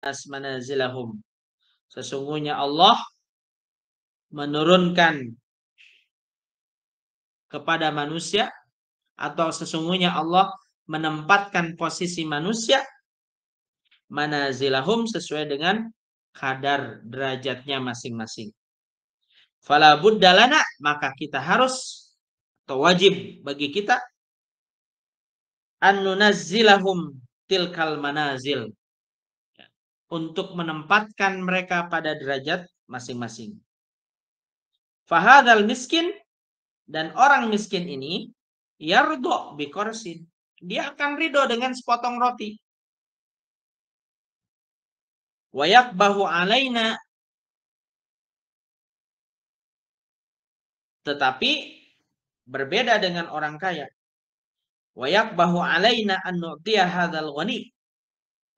manazilahum. Sesungguhnya Allah menurunkan kepada manusia, atau sesungguhnya Allah menempatkan posisi manusia manazilahum sesuai dengan kadar derajatnya masing-masing. Fala buddalana, maka kita harus atau wajib bagi kita an nunazzilahum tilkal manazil, untuk menempatkan mereka pada derajat masing-masing. Fahadal miskin, dan orang miskin ini yardo bikorsin, dia akan ridho dengan sepotong roti. Wayak bahu alaina, tetapi berbeda dengan orang kaya. Wayak bahu alaina an nu'tiya hadzal ghani.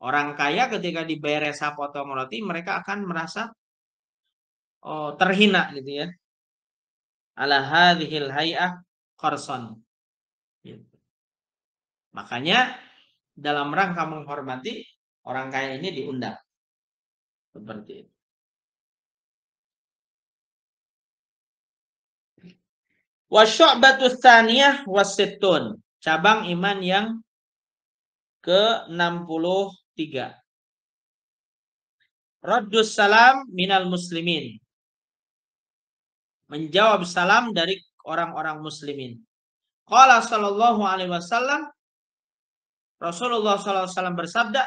Orang kaya ketika dibayar sepotong roti, mereka akan merasa terhina gitu ya. Ala hadhil hay'ah qarson. Gitu. Makanya dalam rangka menghormati orang kaya ini diundang. Seperti itu. Wa syu'batu tsaniyah wasittun. Cabang iman yang ke-63. Raddus salam minal muslimin. Menjawab salam dari orang-orang muslimin. Qala sallallahu alaihi wasallam, Rasulullah sallallahu alaihi wasallam bersabda,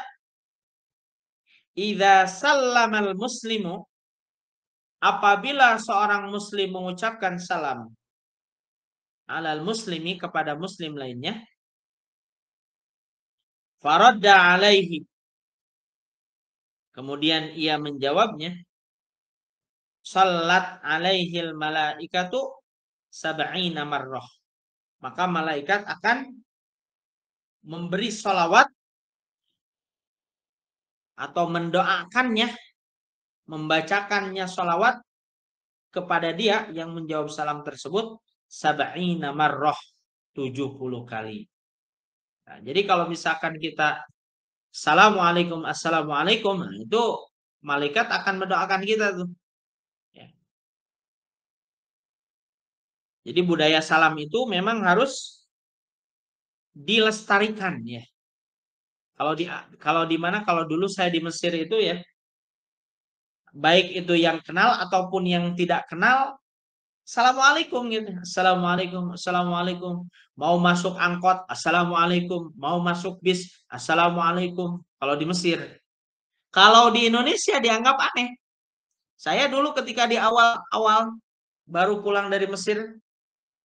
"Idza sallamal muslimu," apabila seorang muslim mengucapkan salam alal muslimi, kepada muslim lainnya, faradda alaihi, kemudian ia menjawabnya, sallat alaihil malaikatu sab'ina marrah, maka malaikat akan memberi sholawat atau mendoakannya, membacakannya sholawat kepada dia yang menjawab salam tersebut sab'ina marrah, 70 kali. Nah, jadi kalau misalkan kita assalamualaikum, assalamualaikum, nah itu malaikat akan mendoakan kita tuh. Ya. Jadi budaya salam itu memang harus dilestarikan ya. Kalau di mana, kalau dulu saya di Mesir itu ya, baik itu yang kenal ataupun yang tidak kenal, assalamualaikum gitu. Assalamualaikum, assalamualaikum. Mau masuk angkot, assalamualaikum. Mau masuk bis, assalamualaikum. Kalau di Mesir. Kalau di Indonesia dianggap aneh. Saya dulu ketika di awal-awal baru pulang dari Mesir,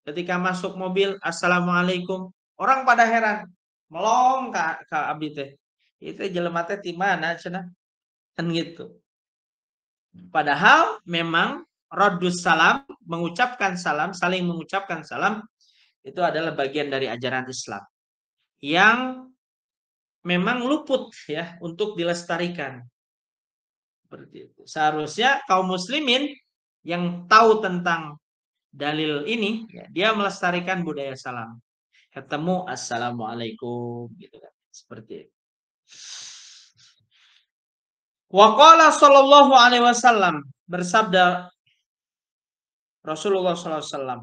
ketika masuk mobil, assalamualaikum. Orang pada heran. Melong ke abdi teh. Itu jelema teh di mana cenah? Kan gitu. Padahal memang raddus salam, mengucapkan salam, saling mengucapkan salam, itu adalah bagian dari ajaran Islam yang memang luput ya untuk dilestarikan. Seperti itu. Seharusnya kaum muslimin yang tahu tentang dalil ini, ya, dia melestarikan budaya salam. Ketemu assalamualaikum gitu kan. Seperti itu. Wa qala sallallahu alaihi wasallam, bersabda Rasulullah sallallahu alaihi wasallam,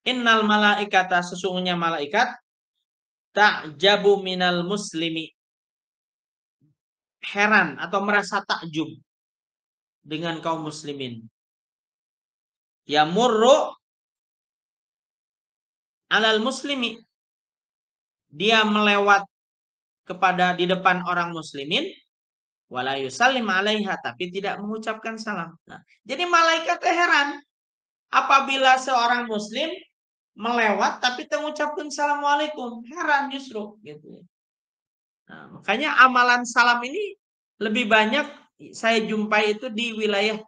innal malaikata, sesungguhnya malaikat, ta'jabu minal muslimi, heran atau merasa takjub dengan kaum muslimin. Yamurru alal muslimi, dia melewat kepada di depan orang muslimin, wala yusallim alaiha, tapi tidak mengucapkan salam. Nah, jadi malaikat heran apabila seorang muslim melewat tapi mengucapkan assalamualaikum, heran justru gitu. Nah, makanya amalan salam ini lebih banyak saya jumpai itu di wilayah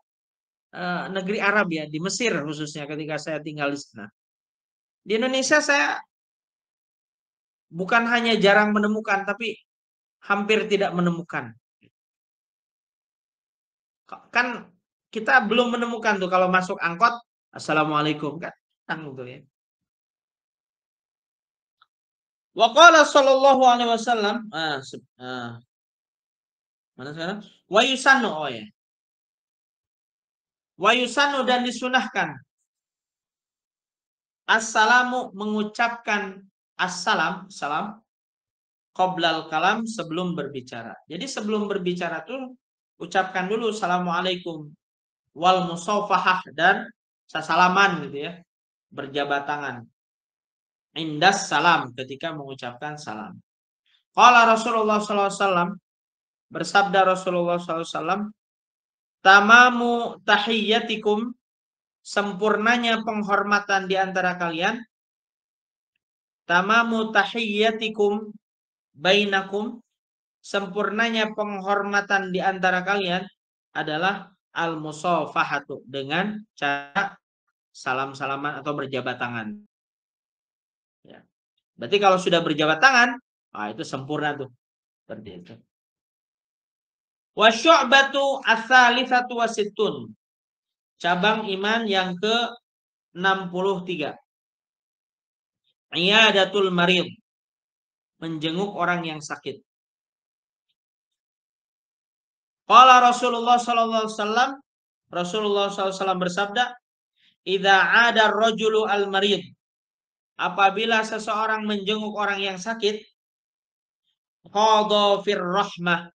negeri Arab ya, di Mesir khususnya ketika saya tinggal di sana. Di Indonesia saya bukan hanya jarang menemukan, tapi hampir tidak menemukan. Kan kita belum menemukan tuh kalau masuk angkot, assalamualaikum kan, gitu ya. Wa qala sallallahu alaihi wasallam, Mana sekarang? Wa yusannu, oh ya. Wa yusannu, dan disunahkan. Assalamu, mengucapkan assalam, salam, qoblal kalam, sebelum berbicara. Jadi sebelum berbicara tuh ucapkan dulu assalamualaikum, wal musafahah, dan salaman gitu ya, berjabat tangan. Indas salam, ketika mengucapkan salam. Qala Rasulullah SAW, bersabda Rasulullah SAW, tamamu tahiyyatikum, sempurnanya penghormatan di antara kalian, tamamu tahiyyatikum bainakum, sempurnanya penghormatan di antara kalian adalah al-musafahatu, dengan cara salam-salaman atau berjabat tangan. Ya. Berarti kalau sudah berjabat tangan, itu sempurna tuh. Seperti itu. Wa syu'batu ats-tsalitsatu wasittun, cabang iman yang ke-63. Iyadatul marid, menjenguk orang yang sakit. Qala Rasulullah sallallahu alaihi wasallam, Rasulullah SAW bersabda, idza 'ada ar-rajulu al-marid, apabila seseorang menjenguk orang yang sakit, qadha fir rahmah,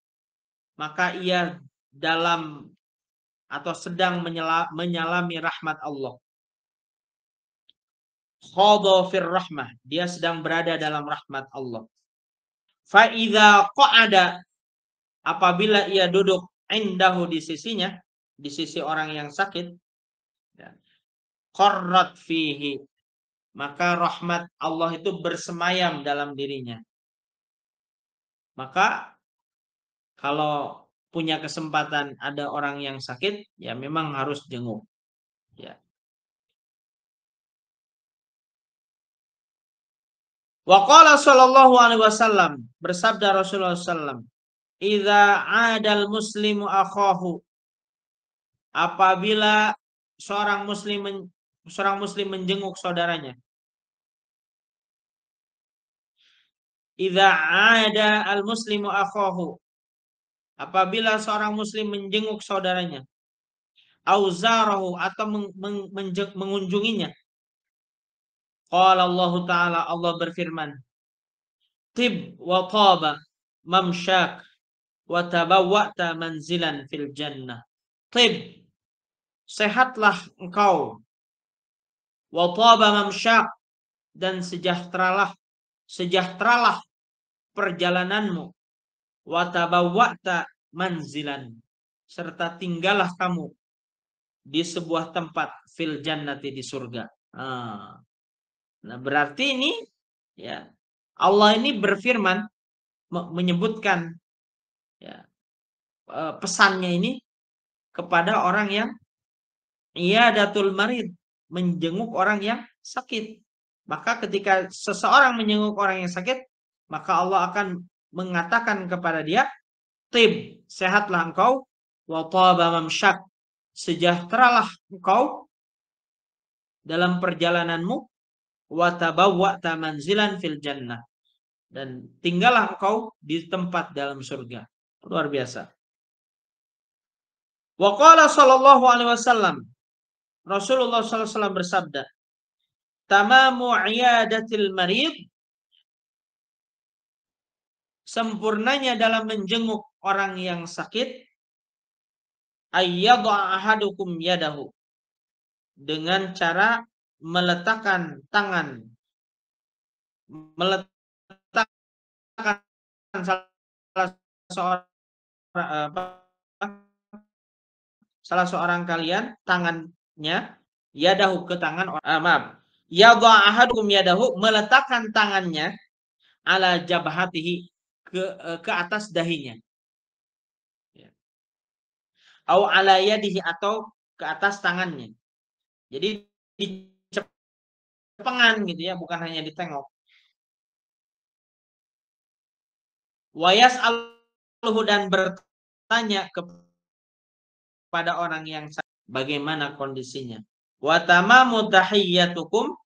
maka ia dalam atau sedang menyalami rahmat Allah. Khadha fir rahmah, dia sedang berada dalam rahmat Allah. Fa idza qa'ada, apabila ia duduk indahu, di sisinya, di sisi orang yang sakit, qarrat fihi, maka rahmat Allah itu bersemayam dalam dirinya. Maka kalau punya kesempatan ada orang yang sakit, ya memang harus jenguk. Ya. Wa qala sallallahu alaihi wasallam, bersabda Rasulullah sallallahu, idza 'adal muslimu akhahu, apabila seorang muslim menjenguk saudaranya. Idza 'ada al muslimu akhahu, apabila seorang muslim menjenguk saudaranya. Auzarahu, atau mengunjunginya. Qala Allah Ta'ala, Allah berfirman, tib wa taba mamsyak wa tabawwa'ta manzilan fil jannah. Tib, sehatlah engkau, wa taba mamsyak, dan sejahteralah perjalananmu, wa tabawwa'ta manzilan, serta tinggallah kamu di sebuah tempat, fil jannati, di surga. Nah, berarti ini ya, Allah ini berfirman menyebutkan ya, pesannya ini kepada orang yang iyadatul marid, menjenguk orang yang sakit. Maka ketika seseorang menjenguk orang yang sakit, maka Allah akan mengatakan kepada dia, tib, sehatlah engkau, wa taba mamsyak, sejahteralah engkau dalam perjalananmu, wa tabawwa'ta manzilan fil jannah, dan tinggallah engkau di tempat dalam surga. Luar biasa. Wa qala sallallahu alaihi wasallam, Rasulullah sallallahu alaihi wasallam bersabda, tamamu iyadatil marid, sempurnanya dalam menjenguk orang yang sakit, ayyadha ahadukum yadahu, dengan cara meletakkan tangan, meletakkan salah seorang kalian tangannya, yadahu, ke tangan, yadha ahadukum yadahu, meletakkan tangannya, ala jabhatihi, ke atas dahinya, au ala yadihi, atau ke atas tangannya. Jadi dicepengan gitu ya, bukan hanya ditengok. Wa yas'aluhu, dan bertanya kepada orang yang sakit bagaimana kondisinya. Wa tamamu tahiyyatukum,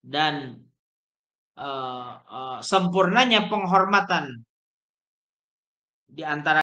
dan sempurnanya penghormatan di antara